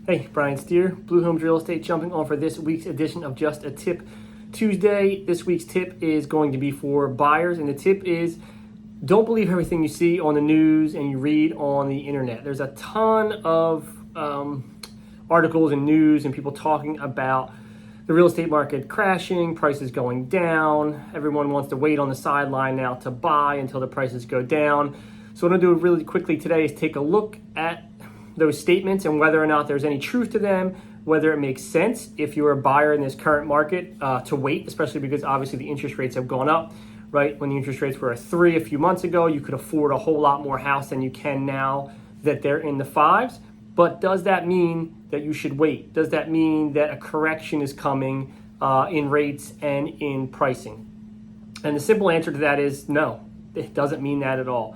Hey, Brian Steer, Blue Homes Real Estate, jumping on for this week's edition of Just a Tip Tuesday. This week's tip is going to be for buyers, and the tip is don't believe everything you see on the news and you read on the internet. There's a ton of articles and news and people talking about the real estate market crashing, prices going down. Everyone wants to wait on the sideline now to buy until the prices go down. So what I'm going to do really quickly today is take a look at those statements and whether or not there's any truth to them, whether it makes sense if you're a buyer in this current market to wait, especially because obviously the interest rates have gone up, right? When the interest rates were a 3 a few months ago, you could afford a whole lot more house than you can now that they're in the 5s. But does that mean that you should wait? Does that mean that a correction is coming in rates and in pricing? And the simple answer to that is no, it doesn't mean that at all.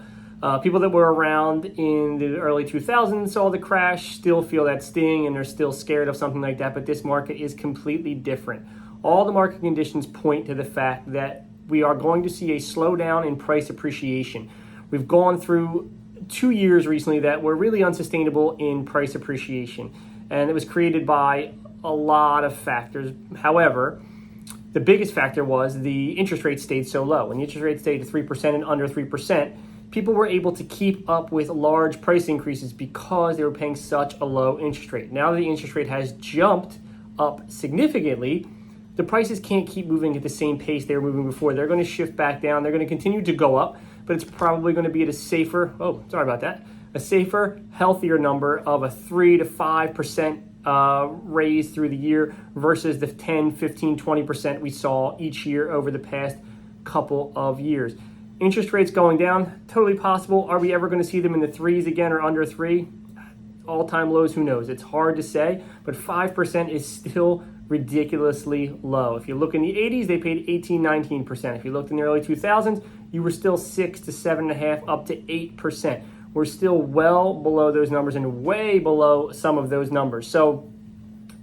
People that were around in the early 2000s saw the crash, still feel that sting, and they're still scared of something like that, but this market is completely different. All the market conditions point to the fact that we are going to see a slowdown in price appreciation. We've gone through 2 years recently that were really unsustainable in price appreciation, and it was created by a lot of factors. However, the biggest factor was the interest rate stayed so low. When the interest rate stayed at 3% and under 3%, people were able to keep up with large price increases because they were paying such a low interest rate. Now that the interest rate has jumped up significantly, the prices can't keep moving at the same pace they were moving before. They're going to shift back down. They're going to continue to go up, but it's probably going to be at a safer, healthier number of a 3 to 5% raise through the year versus the 10, 15, 20% we saw each year over the past couple of years. Interest rates going down, totally possible. Are we ever going to see them in the 3s again or under 3? All-time lows, who knows? It's hard to say, but 5% is still ridiculously low. If you look in the 80s, they paid 18, 19%. If you looked in the early 2000s, you were still 6 to 7.5, up to 8%. We're still well below those numbers and way below some of those numbers. So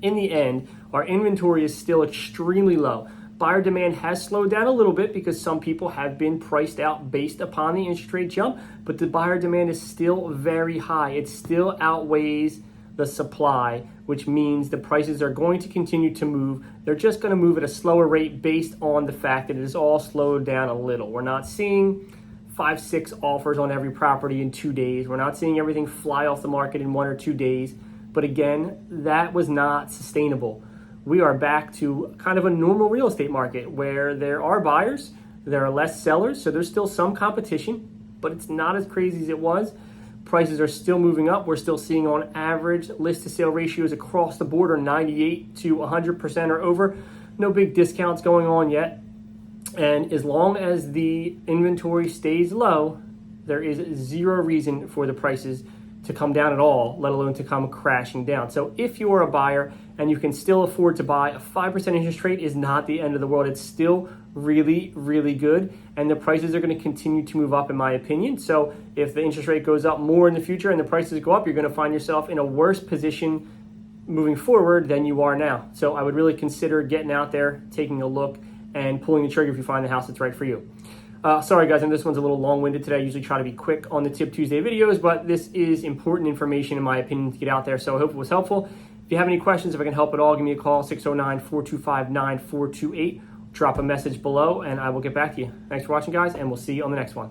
in the end, our inventory is still extremely low. Buyer demand has slowed down a little bit because some people have been priced out based upon the interest rate jump, but the buyer demand is still very high. It still outweighs the supply, which means the prices are going to continue to move. They're just going to move at a slower rate based on the fact that it has all slowed down a little. We're not seeing 5, 6 offers on every property in 2 days. We're not seeing everything fly off the market in 1 or 2 days. But again, that was not sustainable. We are back to kind of a normal real estate market where there are buyers, there are less sellers, so there's still some competition, but it's not as crazy as it was. Prices are still moving up. We're still seeing on average list to sale ratios across the board are 98 to 100% or over. No big discounts going on yet. And as long as the inventory stays low, there is zero reason for the prices to come down at all, let alone to come crashing down. So if you're a buyer and you can still afford to buy, a 5% interest rate is not the end of the world. It's still really, really good. And the prices are going to continue to move up, in my opinion. So if the interest rate goes up more in the future and the prices go up, you're going to find yourself in a worse position moving forward than you are now. So I would really consider getting out there, taking a look, and pulling the trigger if you find the house that's right for you. Sorry guys, and this one's a little long-winded today. I usually try to be quick on the Tip Tuesday videos, but this is important information in my opinion to get out there, so I hope it was helpful. If you have any questions, if I can help at all, give me a call, 609-425-9428. Drop a message below, and I will get back to you. Thanks for watching, guys, and we'll see you on the next one.